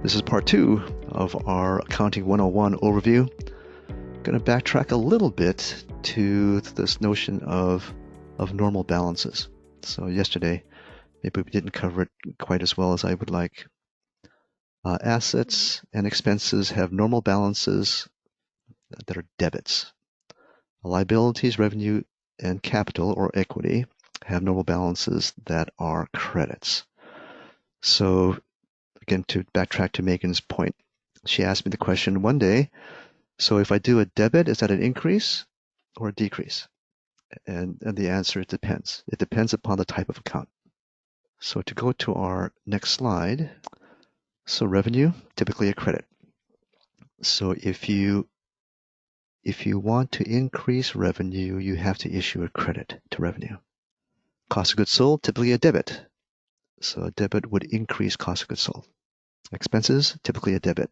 This is part 2 of our Accounting 101 overview. I'm going to backtrack a little bit to this notion of normal balances. So yesterday, maybe we didn't cover it quite as well as I would like. Assets and expenses have normal balances that are debits. Liabilities, revenue, and capital or equity have normal balances that are credits. So again, to backtrack to Megan's point, she asked me the question one day, so if I do a debit, is that an increase or a decrease? And the answer, it depends. It depends upon the type of account. So to go to our next slide, so revenue, typically a credit. So if you want to increase revenue, you have to issue a credit to revenue. Cost of goods sold, typically a debit. So a debit would increase cost of goods sold. Expenses, typically a debit.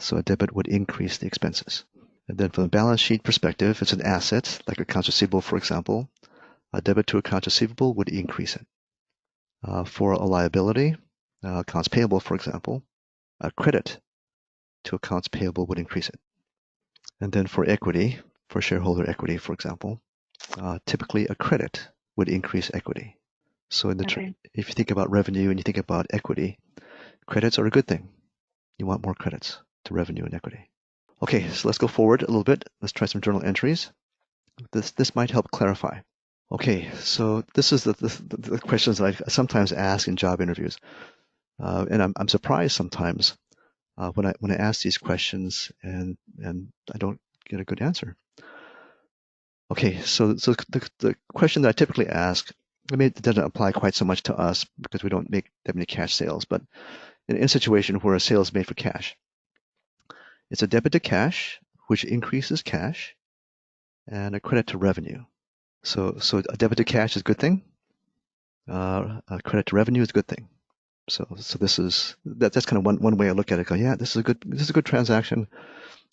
So a debit would increase the expenses. And then from a balance sheet perspective, it's an asset, like accounts receivable, for example. A debit to accounts receivable would increase it. For a liability, accounts payable, for example, a credit to accounts payable would increase it. And then for equity, for shareholder equity, for example, typically a credit would increase equity. So if you think about revenue and you think about equity, credits are a good thing. You want more credits to revenue and equity. Okay, so let's go forward a little bit. Let's try some journal entries. This might help clarify. Okay, so this is the questions that I sometimes ask in job interviews, and I'm surprised sometimes when I ask these questions and I don't get a good answer. Okay, so the question that I typically ask, I mean, it doesn't apply quite so much to us because we don't make that many cash sales, but in a situation where a sale is made for cash, it's a debit to cash, which increases cash, and a credit to revenue. So a debit to cash is a good thing. A credit to revenue is a good thing. So that's kind of one way I look at it. Go, yeah, this is a good transaction.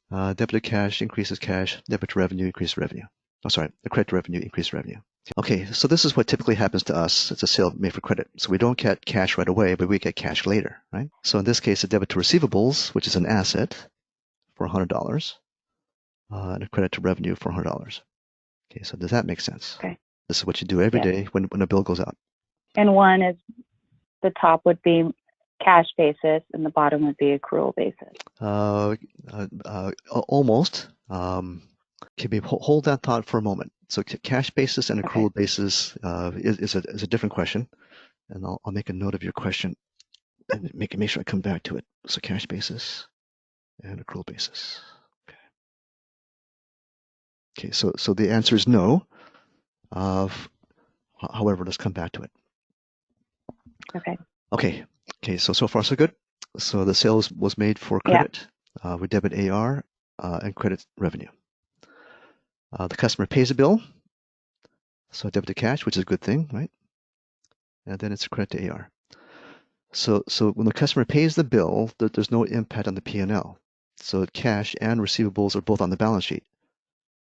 Debit to cash increases cash. Debit to revenue increases revenue. Oh, sorry, the credit to revenue increases revenue. Okay, so this is what typically happens to us. It's a sale made for credit. So we don't get cash right away, but we get cash later, right? So in this case, a debit to receivables, which is an asset, for $100, and a credit to revenue for $100. Okay, so does that make sense? Okay. This is what you do every day when a bill goes out. And one is the top would be cash basis and the bottom would be accrual basis. Almost. Can we hold that thought for a moment? So cash basis and accrual basis is a different question, and I'll make a note of your question and make sure I come back to it. So cash basis and accrual basis. Okay. So the answer is no. However, let's come back to it. Okay. So far so good. So the sales was made for credit. We debit AR and credit revenue. The customer pays a bill, so debit to cash, which is a good thing, right? And then it's a credit to AR. So when the customer pays the bill, there's no impact on the P&L. So cash and receivables are both on the balance sheet.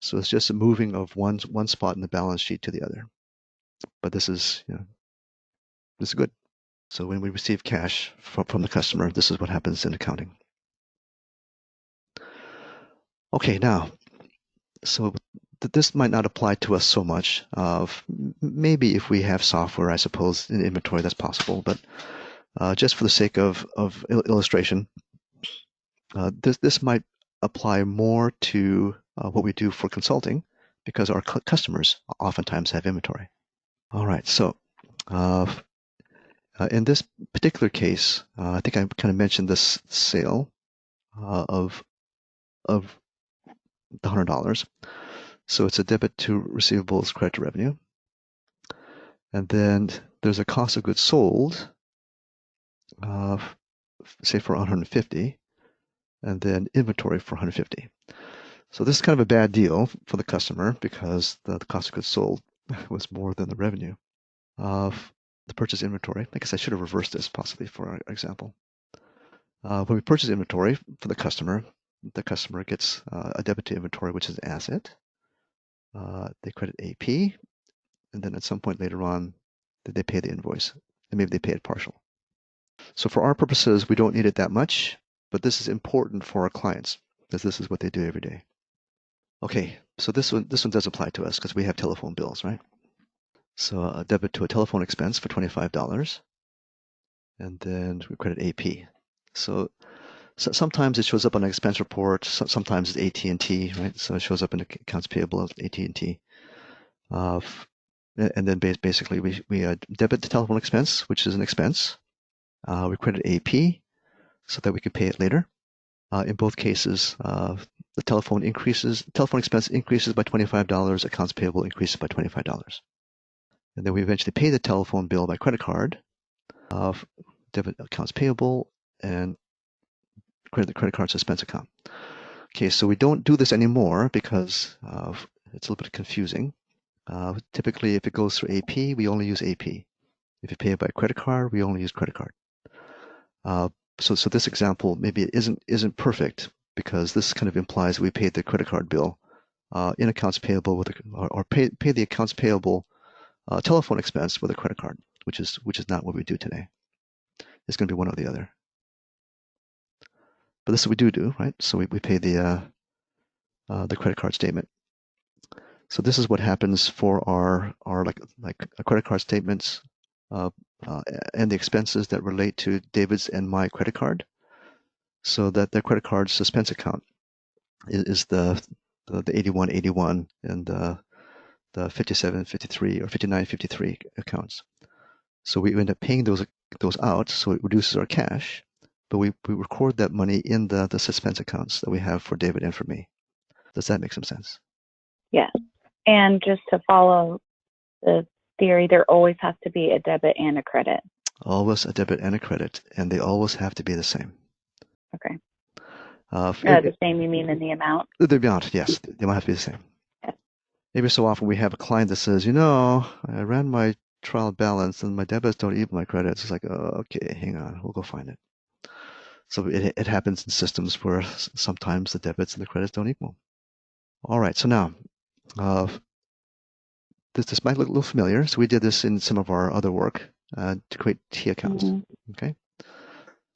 So it's just a moving of one spot in the balance sheet to the other. But this is good. So when we receive cash from the customer, this is what happens in accounting. Okay, now, so this might not apply to us so much. Maybe if we have software, I suppose, in inventory, that's possible. But just for the sake of illustration, this might apply more to what we do for consulting because our customers oftentimes have inventory. All right, so in this particular case, I think I kind of mentioned this sale of the $100. So it's a debit to receivables, credit to revenue. And then there's a cost of goods sold, say for 150, and then inventory for 150. So this is kind of a bad deal for the customer because the cost of goods sold was more than the revenue of the purchase inventory. I guess I should have reversed this possibly for our example. When we purchase inventory for the customer gets a debit to inventory, which is an asset. They credit AP, and then at some point later on, they pay the invoice, and maybe they pay it partial. So for our purposes, we don't need it that much, but this is important for our clients because this is what they do every day. Okay, so this one does apply to us because we have telephone bills, right? So a debit to a telephone expense for $25, and then we credit AP. So sometimes it shows up on an expense report. Sometimes it's AT&T, right? So it shows up in accounts payable of AT&T. And then basically we debit the telephone expense, which is an expense. We credit AP so that we can pay it later. In both cases, the telephone expense increases by $25, accounts payable increases by $25. And then we eventually pay the telephone bill by credit card, debit accounts payable, and credit the credit card's expense account. Okay, so we don't do this anymore because it's a little bit confusing. Typically, if it goes through AP, we only use AP. If you pay it by credit card, we only use credit card. So this example maybe it isn't perfect because this kind of implies we paid the credit card bill in accounts payable or pay the accounts payable telephone expense with a credit card, which is not what we do today. It's going to be one or the other. But this is what we do, right? So we pay the credit card statement. So this is what happens for our like credit card statements and the expenses that relate to David's and my credit card. So that the credit card's suspense account is the 8181 and the 5753 or 5953 accounts. So we end up paying those out, so it reduces our cash, but we record that money in the suspense accounts that we have for David and for me. Does that make some sense? Yes. And just to follow the theory, there always has to be a debit and a credit. Always a debit and a credit, and they always have to be the same. Okay. The same, you mean in the amount? The amount, yes. They might have to be the same. Yes. Every so often we have a client that says, I ran my trial balance and my debits don't equal my credits. It's like, oh, okay, hang on, we'll go find it. So it happens in systems where sometimes the debits and the credits don't equal. All right, so now, this might look a little familiar. So we did this in some of our other work to create T accounts. Mm-hmm.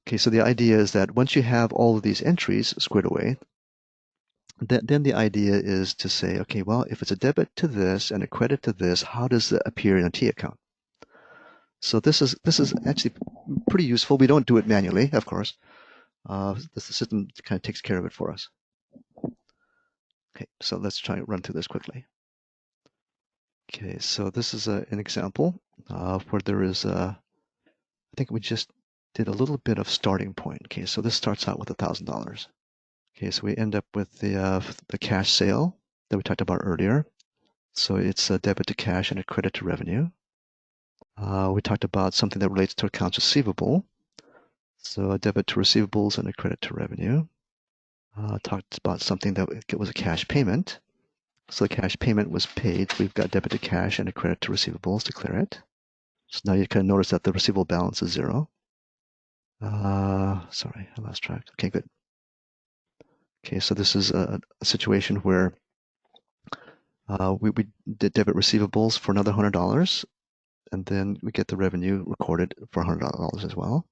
Okay, so the idea is that once you have all of these entries squared away, then the idea is to say, okay, well, if it's a debit to this and a credit to this, how does it appear in a T account? So this is actually pretty useful. We don't do it manually, of course. The system kind of takes care of it for us. Okay, so let's try and run through this quickly. Okay, so this is an example where there is I think we just did a little bit of starting point. Okay, so this starts out with $1,000. Okay, so we end up with the cash sale that we talked about earlier. So it's a debit to cash and a credit to revenue. We talked about something that relates to accounts receivable. So a debit to receivables and a credit to revenue. Talked about something that was a cash payment. So the cash payment was paid. We've got debit to cash and a credit to receivables to clear it. So now you can notice that the receivable balance is zero. Sorry, I lost track. Okay, good. Okay, so this is a situation where we did debit receivables for another $100, and then we get the revenue recorded for $100 as well.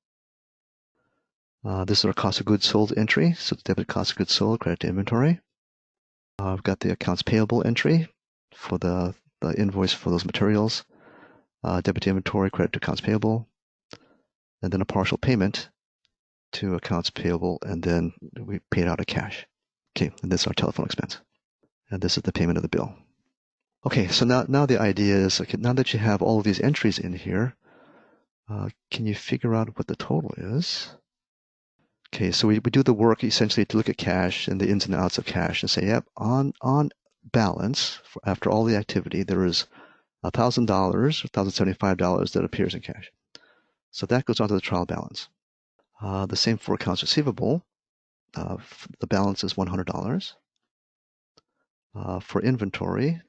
This is our cost of goods sold entry. So it's debit cost of goods sold, credit to inventory. I've got the accounts payable entry for the invoice for those materials. Debit to inventory, credit to accounts payable. And then a partial payment to accounts payable, and then we paid out of cash. Okay, and this is our telephone expense. And this is the payment of the bill. Okay, so now the idea is, okay, now that you have all of these entries in here, can you figure out what the total is? Okay, so we do the work essentially to look at cash and the ins and outs of cash and say, yep, on balance, after all the activity, there is $1,000, $1,075 that appears in cash. So that goes onto the trial balance. The same for accounts receivable. The balance is $100. For inventory,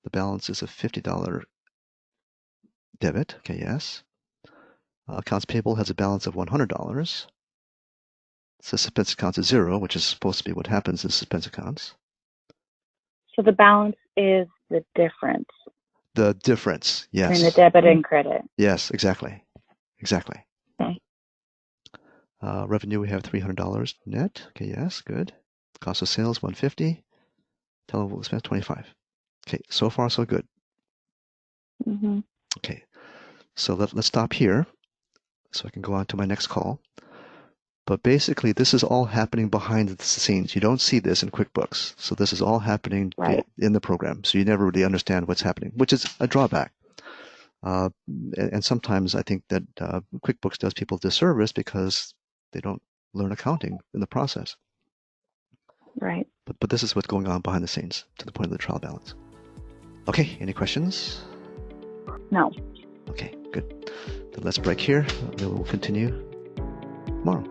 the balance is a $50 debit. Okay, yes. Accounts payable has a balance of $100. So suspense accounts is zero, which is supposed to be what happens in suspense accounts. So the balance is the difference. The difference, yes. Between the debit and credit. Yes, exactly. Exactly. Okay. Revenue, we have $300 net. Okay, yes, good. Cost of sales, $150. Total expense, $25. Okay, so far so good. Mm-hmm. Okay, so let's stop here so I can go on to my next call. But basically, this is all happening behind the scenes. You don't see this in QuickBooks. So this is all happening Right. in the program. So you never really understand what's happening, which is a drawback. And sometimes I think that QuickBooks does people a disservice because they don't learn accounting in the process. Right. But this is what's going on behind the scenes to the point of the trial balance. Okay, any questions? No. Okay, good. Then let's break here. We will continue tomorrow.